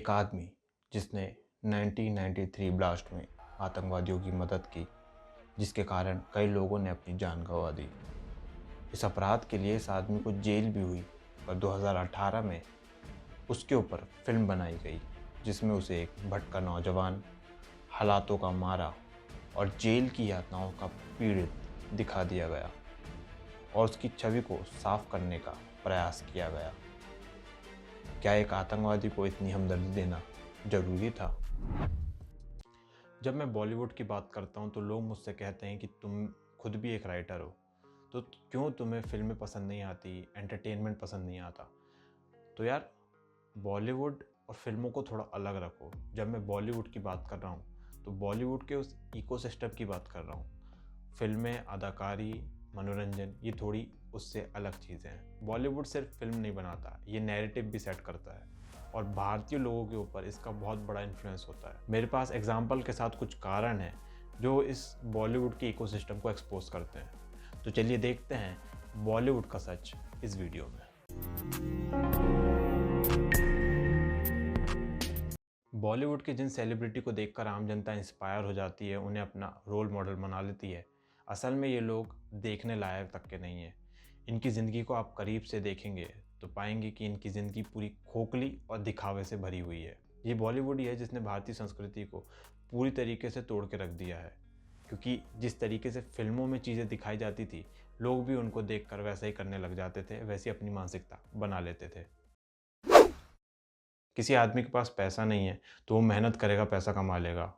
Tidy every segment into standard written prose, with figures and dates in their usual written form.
एक आदमी जिसने 1993 ब्लास्ट में आतंकवादियों की मदद की, जिसके कारण कई लोगों ने अपनी जान गंवा दी। इस अपराध के लिए इस आदमी को जेल भी हुई, पर 2018 में उसके ऊपर फिल्म बनाई गई, जिसमें उसे एक भटका नौजवान, हालातों का मारा और जेल की यातनाओं का पीड़ित दिखा दिया गया और उसकी छवि को साफ करने का प्रयास किया गया। क्या एक आतंकवादी को इतनी हमदर्दी देना जरूरी था? जब मैं बॉलीवुड की बात करता हूँ तो लोग मुझसे कहते हैं कि तुम खुद भी एक राइटर हो, तो क्यों तुम्हें फिल्में पसंद नहीं आती, एंटरटेनमेंट पसंद नहीं आता? तो यार, बॉलीवुड और फिल्मों को थोड़ा अलग रखो। जब मैं बॉलीवुड की बात कर रहा हूँ तो बॉलीवुड के उस इकोसिस्टम की बात कर रहा हूँ। फिल्में, अदाकारी, मनोरंजन, ये थोड़ी उससे अलग चीज़ें हैं। बॉलीवुड सिर्फ फिल्म नहीं बनाता, ये नैरेटिव भी सेट करता है और भारतीय लोगों के ऊपर इसका बहुत बड़ा इन्फ्लुएंस होता है। मेरे पास एग्जाम्पल के साथ कुछ कारण हैं जो इस बॉलीवुड के इकोसिस्टम को एक्सपोज करते हैं। तो चलिए देखते हैं बॉलीवुड का सच इस वीडियो में। बॉलीवुड के जिन सेलिब्रिटी को देखकर आम जनता इंस्पायर हो जाती है, उन्हें अपना रोल मॉडल बना लेती है, असल में ये लोग देखने लायक तक के नहीं हैं। इनकी ज़िंदगी को आप करीब से देखेंगे तो पाएंगे कि इनकी ज़िंदगी पूरी खोखली और दिखावे से भरी हुई है। ये बॉलीवुड ही है जिसने भारतीय संस्कृति को पूरी तरीके से तोड़ के रख दिया है, क्योंकि जिस तरीके से फिल्मों में चीज़ें दिखाई जाती थी, लोग भी उनको देखकर वैसा ही करने लग जाते थे, वैसी अपनी मानसिकता बना लेते थे। किसी आदमी के पास पैसा नहीं है तो वो मेहनत करेगा, पैसा कमा लेगा।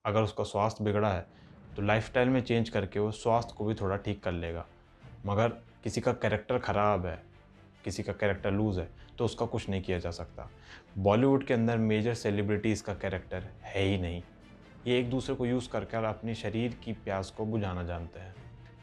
अगर उसका स्वास्थ्य बिगड़ा है तो लाइफस्टाइल में चेंज करके वो स्वास्थ्य को भी थोड़ा ठीक कर लेगा। मगर किसी का कैरेक्टर ख़राब है, किसी का कैरेक्टर लूज़ है, तो उसका कुछ नहीं किया जा सकता। बॉलीवुड के अंदर मेजर सेलिब्रिटीज़ का कैरेक्टर है ही नहीं। ये एक दूसरे को यूज़ करके अपने शरीर की प्यास को बुझाना जानते हैं।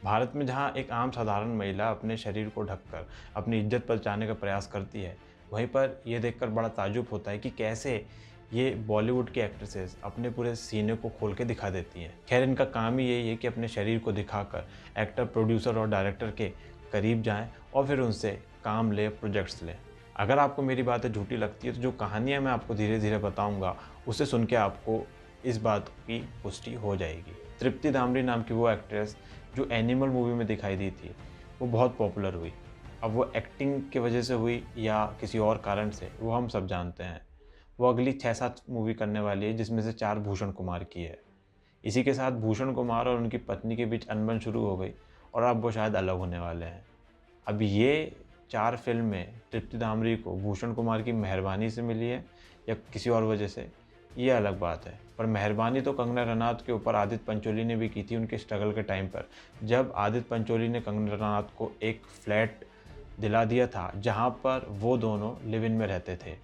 भारत में जहाँ एक आम साधारण महिला अपने शरीर को ढककर अपनी इज्जत बचाने का प्रयास करती है, वहीं पर यह देखकर बड़ा ताज्जुब होता है कि कैसे ये बॉलीवुड की एक्ट्रेसेस अपने पूरे सीने को खोल के दिखा देती हैं। खैर, इनका काम ही यही है कि अपने शरीर को दिखाकर एक्टर, प्रोड्यूसर और डायरेक्टर के करीब जाएं और फिर उनसे काम लें, प्रोजेक्ट्स लें। अगर आपको मेरी बातें झूठी लगती है तो जो कहानियाँ मैं आपको धीरे धीरे बताऊँगा, उसे सुन के आपको इस बात की पुष्टि हो जाएगी। तृप्ति धामरी नाम की वो एक्ट्रेस जो एनिमल मूवी में दिखाई दी थी, वो बहुत पॉपुलर हुई। अब वो एक्टिंग की वजह से हुई या किसी और कारण से, वो हम सब जानते हैं। वो अगली 6-7 मूवी करने वाली है, जिसमें से 4 भूषण कुमार की है। इसी के साथ भूषण कुमार और उनकी पत्नी के बीच अनबन शुरू हो गई और अब वो शायद अलग होने वाले हैं। अब ये 4 फिल्में तृप्ति धामरी को भूषण कुमार की मेहरबानी से मिली है या किसी और वजह से, ये अलग बात है। पर मेहरबानी तो कंगना रनौत के ऊपर आदित्य पंचोली ने भी की थी उनके स्ट्रगल के टाइम पर, जब आदित्य पंचोली ने कंगना रनौत को एक फ्लैट दिला दिया था जहां पर वो दोनों लिव इन में रहते थे।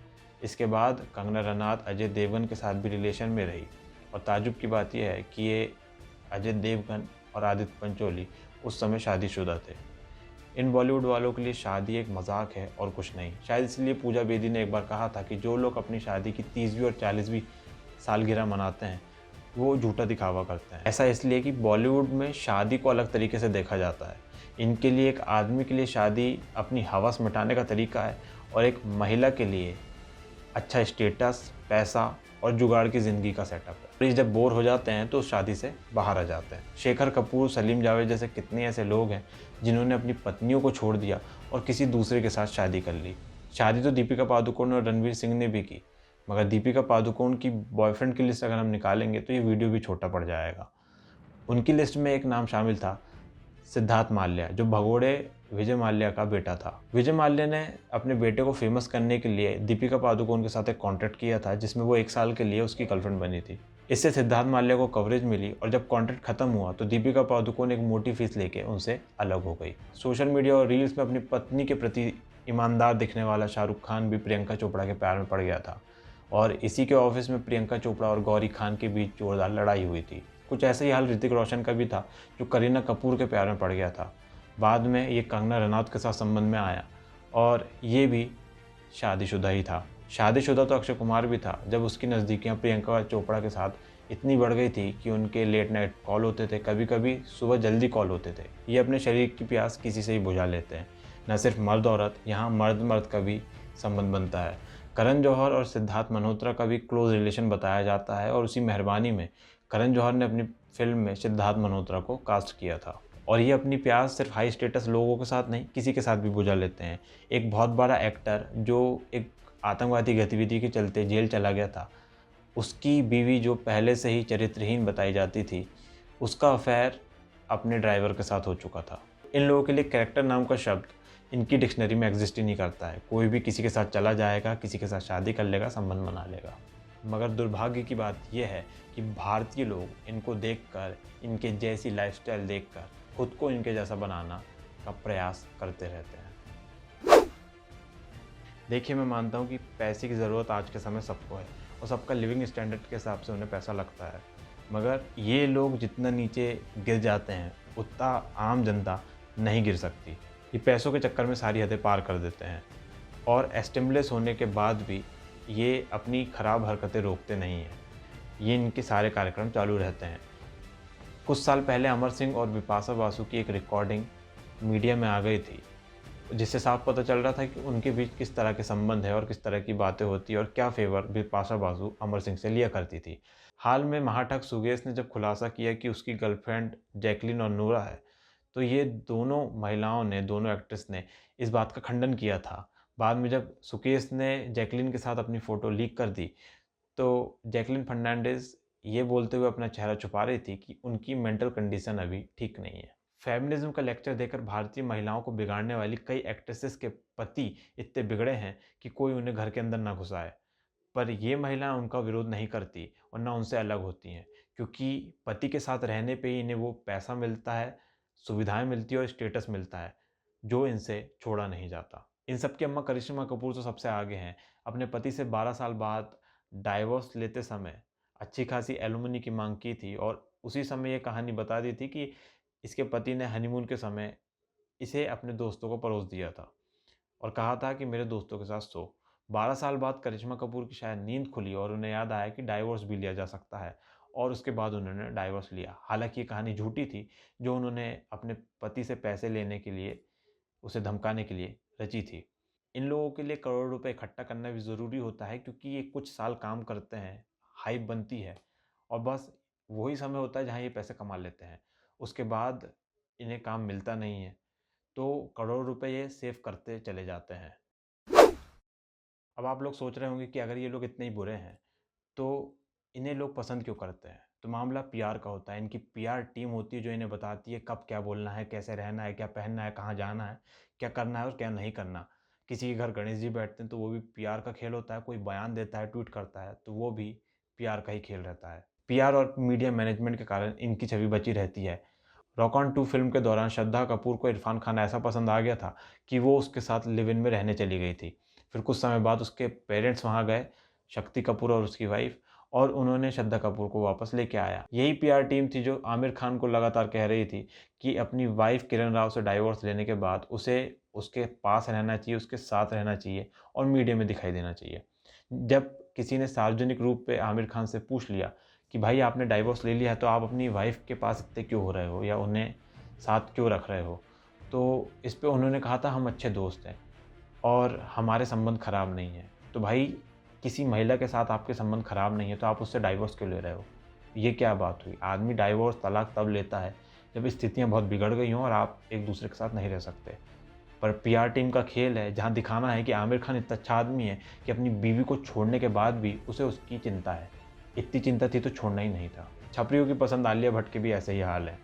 इसके बाद कंगना रनौत अजय देवगन के साथ भी रिलेशन में रही और ताज्जुब की बात यह है कि ये अजय देवगन और आदित्य पंचोली उस समय शादीशुदा थे। इन बॉलीवुड वालों के लिए शादी एक मजाक है और कुछ नहीं। शायद इसलिए पूजा बेदी ने एक बार कहा था कि जो लोग अपनी शादी की 30वीं और 40वीं सालगिरह मनाते हैं, वो झूठा दिखावा करते हैं। ऐसा इसलिए कि बॉलीवुड में शादी को अलग तरीके से देखा जाता है। इनके लिए एक आदमी के लिए शादी अपनी हवस मिटाने का तरीका है और एक महिला के लिए अच्छा स्टेटस, पैसा और जुगाड़ की ज़िंदगी का सेटअप है। और ये जब बोर हो जाते हैं तो उस शादी से बाहर आ जाते हैं। शेखर कपूर, सलीम जावेद जैसे कितने ऐसे लोग हैं जिन्होंने अपनी पत्नियों को छोड़ दिया और किसी दूसरे के साथ शादी कर ली। शादी तो दीपिका पादुकोण और रणवीर सिंह ने भी की, मगर दीपिका पादुकोण की बॉयफ्रेंड की लिस्ट अगर हम निकालेंगे तो ये वीडियो भी छोटा पड़ जाएगा। उनकी लिस्ट में एक नाम शामिल था, सिद्धार्थ माल्या, जो भगोड़े विजय माल्या का बेटा था। विजय माल्या ने अपने बेटे को फेमस करने के लिए दीपिका पादुकोण के साथ एक कॉन्ट्रैक्ट किया था, जिसमें वो 1 साल के लिए उसकी गर्लफ्रेंड बनी थी। इससे सिद्धार्थ माल्या को कवरेज मिली और जब कॉन्ट्रैक्ट खत्म हुआ तो दीपिका पादुकोण एक मोटी फीस लेके उनसे अलग हो गई। सोशल मीडिया और रील्स में अपनी पत्नी के प्रति ईमानदार दिखने वाला शाहरुख खान भी प्रियंका चोपड़ा के प्यार में पड़ गया था और इसी के ऑफिस में प्रियंका चोपड़ा और गौरी खान के बीच जोरदार लड़ाई हुई थी। कुछ ऐसा ही हाल ऋतिक रोशन का भी था, जो करीना कपूर के प्यार में पड़ गया था। बाद में ये कंगना रनौत के साथ संबंध में आया और ये भी शादीशुदा ही था। शादीशुदा तो अक्षय कुमार भी था, जब उसकी नज़दीकियाँ प्रियंका चोपड़ा के साथ इतनी बढ़ गई थी कि उनके लेट नाइट कॉल होते थे, कभी कभी सुबह जल्दी कॉल होते थे। ये अपने शरीर की प्यास किसी से ही बुझा लेते हैं। न सिर्फ मर्द औरत, यहाँ मर्द मर्द का भी संबंध बनता है। करण जौहर और सिद्धार्थ मल्होत्रा का भी क्लोज रिलेशन बताया जाता है और उसी मेहरबानी में करण जौहर ने अपनी फिल्म में सिद्धार्थ मल्होत्रा को कास्ट किया था। और ये अपनी प्यास सिर्फ हाई स्टेटस लोगों के साथ नहीं, किसी के साथ भी बुझा लेते हैं। एक बहुत बड़ा एक्टर जो एक आतंकवादी गतिविधि के चलते जेल चला गया था, उसकी बीवी जो पहले से ही चरित्रहीन बताई जाती थी, उसका अफेयर अपने ड्राइवर के साथ हो चुका था। इन लोगों के लिए कैरेक्टर नाम का शब्द इनकी डिक्शनरी में एग्जिस्ट ही नहीं करता है। कोई भी किसी के साथ चला जाएगा, किसी के साथ शादी कर लेगा, संबंध बना लेगा। मगर दुर्भाग्य की बात यह है कि भारतीय लोग इनको देखकर, इनके जैसी लाइफस्टाइल देखकर खुद को इनके जैसा बनाना का प्रयास करते रहते हैं। देखिए, मैं मानता हूँ कि पैसे की ज़रूरत आज के समय सबको है और सबका लिविंग स्टैंडर्ड के हिसाब से उन्हें पैसा लगता है। मगर ये लोग जितना नीचे गिर जाते हैं, उतना आम जनता नहीं गिर सकती। ये पैसों के चक्कर में सारी हदें पार कर देते हैं और एस्टिमुलस होने के बाद भी ये अपनी ख़राब हरकतें रोकते नहीं हैं। ये इनके सारे कार्यक्रम चालू रहते हैं। कुछ साल पहले अमर सिंह और बिपाशा बासु की एक रिकॉर्डिंग मीडिया में आ गई थी, जिससे साफ पता चल रहा था कि उनके बीच किस तरह के संबंध है और किस तरह की बातें होती है और क्या फेवर बिपाशा बासु अमर सिंह से लिया करती थी। हाल में महाठग सुगेश ने जब खुलासा किया कि उसकी गर्लफ्रेंड जैकलीन और नूरा है, तो ये दोनों महिलाओं ने, दोनों एक्ट्रेस ने इस बात का खंडन किया था। बाद में जब सुकेश ने जैकलीन के साथ अपनी फ़ोटो लीक कर दी, तो जैकलीन फर्नांडिस ये बोलते हुए अपना चेहरा छुपा रही थी कि उनकी मेंटल कंडीशन अभी ठीक नहीं है। फेमिनिज्म का लेक्चर देकर भारतीय महिलाओं को बिगाड़ने वाली कई एक्ट्रेसेस के पति इतने बिगड़े हैं कि कोई उन्हें घर के अंदर ना घुसाए। पर ये महिलाएं उनका विरोध नहीं करती और ना उनसे अलग होती हैं, क्योंकि पति के साथ रहने पे ही इन्हें वो पैसा मिलता है, सुविधाएं मिलती है और स्टेटस मिलता है, जो इनसे छोड़ा नहीं जाता। इन सब की अम्मा करिश्मा कपूर तो सबसे आगे हैं। अपने पति से 12 साल बाद डाइवोर्स लेते समय अच्छी खासी एलुमनी की मांग की थी और उसी समय ये कहानी बता दी थी कि इसके पति ने हनीमून के समय इसे अपने दोस्तों को परोस दिया था और कहा था कि मेरे दोस्तों के साथ सो। 12 साल बाद करिश्मा कपूर की शायद नींद खुली और उन्हें याद आया कि डाइवोर्स भी लिया जा सकता है और उसके बाद उन्होंने डाइवोर्स लिया। हालांकि ये कहानी झूठी थी, जो उन्होंने अपने पति से पैसे लेने के लिए, उसे धमकाने के लिए रची थी। इन लोगों के लिए करोड़ रुपए इकट्ठा करना भी ज़रूरी होता है, क्योंकि ये कुछ साल काम करते हैं, हाइप बनती है और बस वही समय होता है जहाँ ये पैसे कमा लेते हैं। उसके बाद इन्हें काम मिलता नहीं है, तो करोड़ रुपए ये सेव करते चले जाते हैं। अब आप लोग सोच रहे होंगे कि अगर ये लोग इतने ही बुरे हैं, तो इन्हें लोग पसंद क्यों करते हैं? तो मामला पीआर का होता है। इनकी पीआर टीम होती है जो इन्हें बताती है कब क्या बोलना है, कैसे रहना है, क्या पहनना है, कहाँ जाना है, क्या करना है और क्या नहीं करना। किसी के घर गणेश जी बैठते हैं तो वो भी पीआर का खेल होता है। कोई बयान देता है, ट्वीट करता है, तो वो भी पीआर का ही खेल रहता है। पीआर और मीडिया मैनेजमेंट के कारण इनकी छवि बची रहती है। रॉक ऑन 2 फ़िल्म के दौरान श्रद्धा कपूर को इरफ़ान खान ऐसा पसंद आ गया था कि वो उसके साथ लिव इन में रहने चली गई थी। फिर कुछ समय बाद उसके पेरेंट्स वहाँ गए, शक्ति कपूर और उसकी वाइफ़, और उन्होंने श्रद्धा कपूर को वापस लेके आया। यही पीआर टीम थी जो आमिर खान को लगातार कह रही थी कि अपनी वाइफ़ किरण राव से डाइवोर्स लेने के बाद उसे उसके पास रहना चाहिए, उसके साथ रहना चाहिए और मीडिया में दिखाई देना चाहिए। जब किसी ने सार्वजनिक रूप पे आमिर खान से पूछ लिया कि भाई आपने डाइवोर्स ले लिया है तो आप अपनी वाइफ़ के पास इतने क्यों हो रहे हो या उन्हें साथ क्यों रख रहे हो? तो इस पे उन्होंने कहा था हम अच्छे दोस्त हैं और हमारे संबंध ख़राब नहीं हैं। तो भाई, किसी महिला के साथ आपके संबंध ख़राब नहीं है तो आप उससे डाइवोर्स क्यों ले रहे हो? ये क्या बात हुई? आदमी डाइवोर्स, तलाक तब लेता है जब स्थितियाँ बहुत बिगड़ गई हों और आप एक दूसरे के साथ नहीं रह सकते। पर पीआर टीम का खेल है जहाँ दिखाना है कि आमिर खान इतना अच्छा आदमी है कि अपनी बीवी को छोड़ने के बाद भी उसे उसकी चिंता है। इतनी चिंता थी तो छोड़ना ही नहीं था। छपरियों की पसंद आलिया भट्ट के भी ऐसे ही हाल है।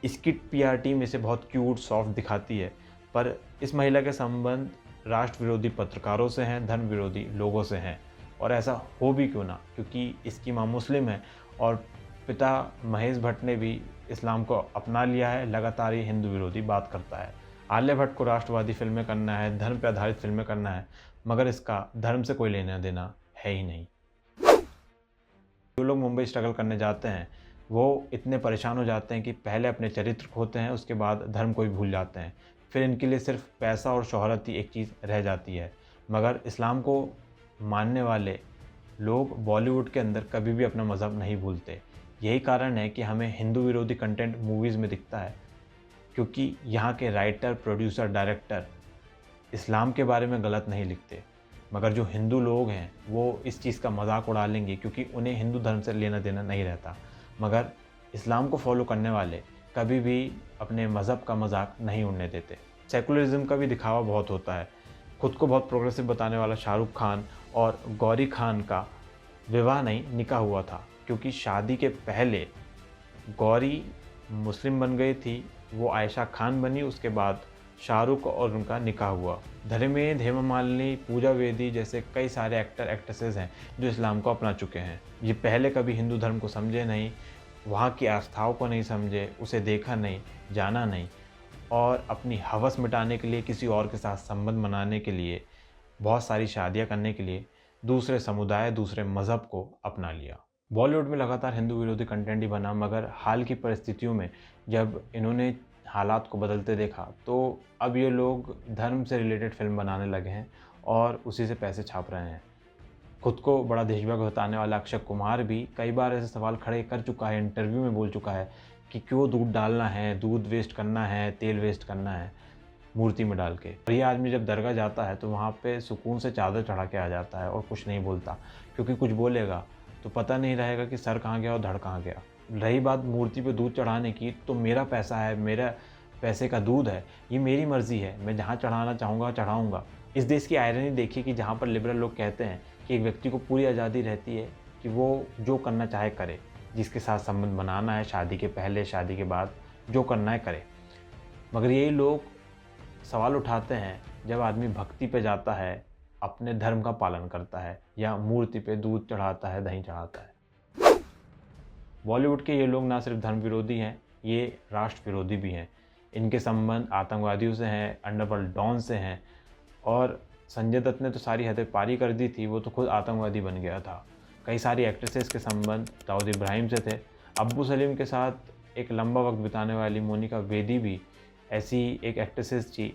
इसकी पीआर टीम इसे बहुत क्यूट, सॉफ्ट दिखाती है, पर इस महिला के संबंध राष्ट्र विरोधी पत्रकारों से हैं, धर्म विरोधी लोगों से हैं। और ऐसा हो भी क्यों ना, क्योंकि इसकी माँ मुस्लिम है और पिता महेश भट्ट ने भी इस्लाम को अपना लिया है। लगातार ये हिंदू विरोधी बात करता है। आलिया भट्ट को राष्ट्रवादी फ़िल्में करना है, धर्म पे आधारित फ़िल्में करना है, मगर इसका धर्म से कोई लेना देना है ही नहीं। जो लोग मुंबई स्ट्रगल करने जाते हैं, वो इतने परेशान हो जाते हैं कि पहले अपने चरित्र खोते हैं, उसके बाद धर्म को भी भूल जाते हैं। फिर इनके लिए सिर्फ पैसा और शोहरत ही एक चीज़ रह जाती है। मगर इस्लाम को मानने वाले लोग बॉलीवुड के अंदर कभी भी अपना मज़हब नहीं भूलते। यही कारण है कि हमें हिंदू विरोधी कंटेंट मूवीज़ में दिखता है, क्योंकि यहाँ के राइटर, प्रोड्यूसर, डायरेक्टर इस्लाम के बारे में गलत नहीं लिखते, मगर जो हिंदू लोग हैं वो इस चीज़ का मजाक उड़ा लेंगे क्योंकि उन्हें हिंदू धर्म से लेना देना नहीं रहता। मगर इस्लाम को फॉलो करने वाले कभी भी अपने मज़हब का मजाक नहीं उड़ने देते। सेकुलरिज्म का भी दिखावा बहुत होता है। खुद को बहुत प्रोग्रेसिव बताने वाला शाहरुख खान और गौरी खान का विवाह नहीं, निकाह हुआ था, क्योंकि शादी के पहले गौरी मुस्लिम बन गई थी, वो आयशा खान बनी, उसके बाद शाहरुख और उनका निकाह हुआ। धर्मेंद्र, हेमा मालिनी, पूजा बेदी जैसे कई सारे एक्टर एक्ट्रेसेस हैं जो इस्लाम को अपना चुके हैं। ये पहले कभी हिंदू धर्म को समझे नहीं, वहाँ की आस्थाओं को नहीं समझे, उसे देखा नहीं, जाना नहीं, और अपनी हवस मिटाने के लिए, किसी और के साथ संबंध बनाने के लिए, बहुत सारी शादियाँ करने के लिए दूसरे समुदाय, दूसरे मज़हब को अपना लिया। बॉलीवुड में लगातार हिंदू विरोधी कंटेंट ही बना, मगर हाल की परिस्थितियों में जब इन्होंने हालात को बदलते देखा तो अब ये लोग धर्म से रिलेटेड फिल्म बनाने लगे हैं और उसी से पैसे छाप रहे हैं। खुद को बड़ा देशभक्त बताने वाला अक्षय कुमार भी कई बार ऐसे सवाल खड़े कर चुका है, इंटरव्यू में बोल चुका है कि क्यों दूध डालना है, दूध वेस्ट करना है, तेल वेस्ट करना है मूर्ति में डाल के। और ये आदमी जब दरगाह जाता है तो वहाँ पे सुकून से चादर चढ़ा के आ जाता है और कुछ नहीं बोलता, क्योंकि कुछ बोलेगा तो पता नहीं रहेगा कि सर कहाँ गया और धड़ कहाँ गया। रही बात मूर्ति पे दूध चढ़ाने की, तो मेरा पैसा है, मेरा पैसे का दूध है, ये मेरी मर्ज़ी है, मैं जहाँ चढ़ाना चाहूँगा चढ़ाऊँगा। इस देश की आयरनी देखिए कि जहाँ पर लिबरल लोग कहते हैं कि एक व्यक्ति को पूरी आज़ादी रहती है कि वो जो करना चाहे करे, जिसके साथ संबंध बनाना है, शादी के पहले, शादी के बाद, जो करना है करे। मगर यही लोग सवाल उठाते हैं जब आदमी भक्ति पे जाता है, अपने धर्म का पालन करता है या मूर्ति पे दूध चढ़ाता है, दही चढ़ाता है। बॉलीवुड के ये लोग ना सिर्फ धर्म विरोधी हैं, ये राष्ट्र विरोधी भी हैं। इनके संबंध आतंकवादियों से हैं, अंडरवर्ल्ड डॉन से हैं, और संजय दत्त ने तो सारी हदें पारी कर दी थी, वो तो खुद आतंकवादी बन गया था। कई सारी एक्ट्रेसेस के संबंध दाऊद इब्राहिम से थे। अब्बू सलीम के साथ एक लंबा वक्त बिताने वाली मोनिका बेदी भी ऐसी एक एक्ट्रेसेस थी।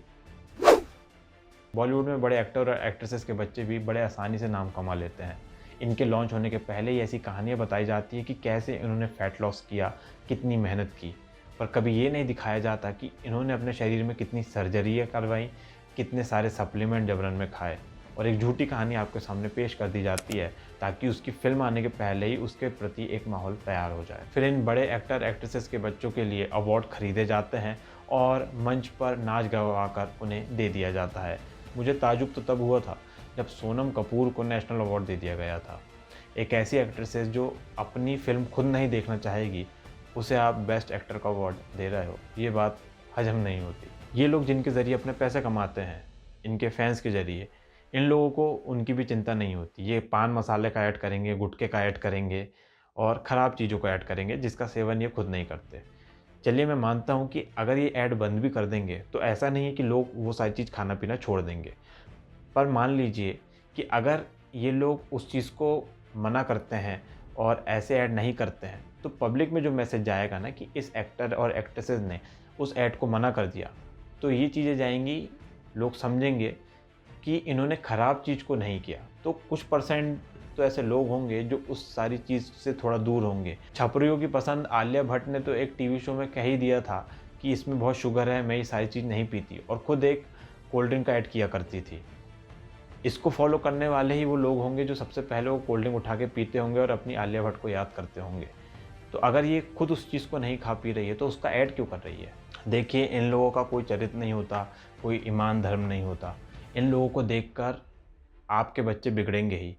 बॉलीवुड में बड़े एक्टर और एक्ट्रेसेस के बच्चे भी बड़े आसानी से नाम कमा लेते हैं। इनके लॉन्च होने के पहले ही ऐसी कहानियाँ बताई जाती है कि कैसे इन्होंने फ़ैट लॉस किया, कितनी मेहनत की, पर कभी ये नहीं दिखाया जाता कि इन्होंने अपने शरीर में कितनी सर्जरियाँ करवाई, कितने सारे सप्लीमेंट जबरन में खाए, और एक झूठी कहानी आपके सामने पेश कर दी जाती है ताकि उसकी फ़िल्म आने के पहले ही उसके प्रति एक माहौल तैयार हो जाए। फिर इन बड़े एक्टर एक्ट्रेसेस के बच्चों के लिए अवार्ड खरीदे जाते हैं और मंच पर नाच गवा कर उन्हें दे दिया जाता है। मुझे ताजुब तो तब हुआ था जब सोनम कपूर को नेशनल अवार्ड दे दिया गया था। एक ऐसी एक्ट्रेसेस जो अपनी फ़िल्म खुद नहीं देखना चाहेगी, उसे आप बेस्ट एक्टर का अवार्ड दे रहे हो, ये बात हजम नहीं होती। ये लोग जिनके ज़रिए अपने पैसे कमाते हैं, इनके फैंस के ज़रिए, इन लोगों को उनकी भी चिंता नहीं होती। ये पान मसाले का ऐड करेंगे, गुटखे का ऐड करेंगे और ख़राब चीज़ों का ऐड करेंगे जिसका सेवन ये खुद नहीं करते। चलिए, मैं मानता हूँ कि अगर ये ऐड बंद भी कर देंगे तो ऐसा नहीं है कि लोग वो सारी चीज़ खाना पीना छोड़ देंगे। पर मान लीजिए कि अगर ये लोग उस चीज़ को मना करते हैं और ऐसे ऐड नहीं करते हैं, तो पब्लिक में जो मैसेज जाएगा ना कि इस एक्टर और एक्ट्रेसेस ने उस ऐड को मना कर दिया, तो ये चीज़ें जाएंगी, लोग समझेंगे कि इन्होंने ख़राब चीज़ को नहीं किया। तो कुछ परसेंट तो ऐसे लोग होंगे जो उस सारी चीज़ से थोड़ा दूर होंगे। छपरियों की पसंद आलिया भट्ट ने तो एक टीवी शो में कह ही दिया था कि इसमें बहुत शुगर है, मैं ये सारी चीज़ नहीं पीती, और ख़ुद एक कोल्ड ड्रिंक का ऐड किया करती थी। इसको फॉलो करने वाले ही वो लोग होंगे जो सबसे पहले वो कोल्ड ड्रिंक उठा के पीते होंगे और अपनी आलिया भट्ट को याद करते होंगे। तो अगर ये खुद उस चीज़ को नहीं खा पी रही है तो उसका ऐड क्यों कर रही है? देखिए, इन लोगों का कोई चरित्र नहीं होता, कोई ईमान धर्म नहीं होता। इन लोगों को देखकर आपके बच्चे बिगड़ेंगे ही।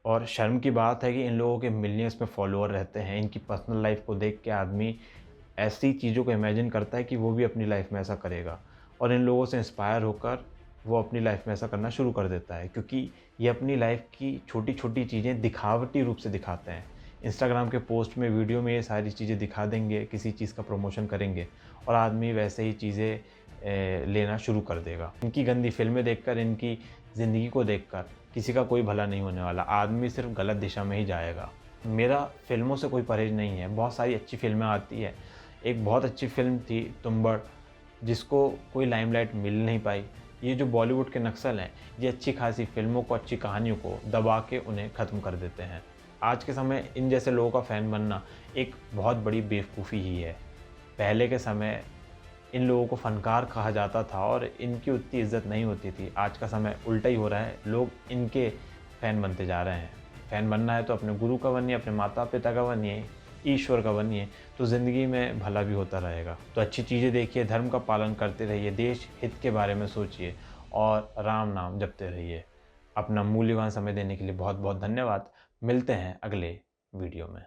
और शर्म की बात है कि इन लोगों के मिलियंस में फॉलोअर रहते हैं। इनकी पर्सनल लाइफ को देख के आदमी ऐसी चीज़ों को इमेजिन करता है कि वो भी अपनी लाइफ में ऐसा करेगा, और इन लोगों से इंस्पायर होकर वो अपनी लाइफ में ऐसा करना शुरू कर देता है, क्योंकि ये अपनी लाइफ की छोटी छोटी चीज़ें दिखावटी रूप से दिखाते हैं। इंस्टाग्राम के पोस्ट में, वीडियो में ये सारी चीज़ें दिखा देंगे, किसी चीज़ का प्रमोशन करेंगे और आदमी वैसे ही चीज़ें लेना शुरू कर देगा। इनकी गंदी फिल्में देखकर, इनकी ज़िंदगी को देखकर किसी का कोई भला नहीं होने वाला। आदमी सिर्फ गलत दिशा में ही जाएगा। मेरा फ़िल्मों से कोई परहेज़ नहीं है, बहुत सारी अच्छी फ़िल्में आती है। एक बहुत अच्छी फ़िल्म थी तुम्बाड़, जिसको कोई लाइमलाइट मिल नहीं पाई। ये जो बॉलीवुड के नक्सल हैं, ये अच्छी खासी फ़िल्मों को, अच्छी कहानियों को दबा के उन्हें ख़त्म कर देते हैं। आज के समय इन जैसे लोगों का फ़ैन बनना एक बहुत बड़ी बेवकूफ़ी ही है। पहले के समय इन लोगों को फ़नकार कहा जाता था और इनकी उतनी इज़्ज़त नहीं होती थी। आज का समय उल्टा ही हो रहा है, लोग इनके फ़ैन बनते जा रहे हैं। फ़ैन बनना है तो अपने गुरु का बनिए, अपने माता-पिता का बनिए, ईश्वर का बनिए, तो ज़िंदगी में भला भी होता रहेगा। तो अच्छी चीज़ें देखिए, धर्म का पालन करते रहिए, देश हित के बारे में सोचिए और राम नाम जपते रहिए। अपना मूल्यवान समय देने के लिए बहुत-बहुत धन्यवाद। मिलते हैं अगले वीडियो में।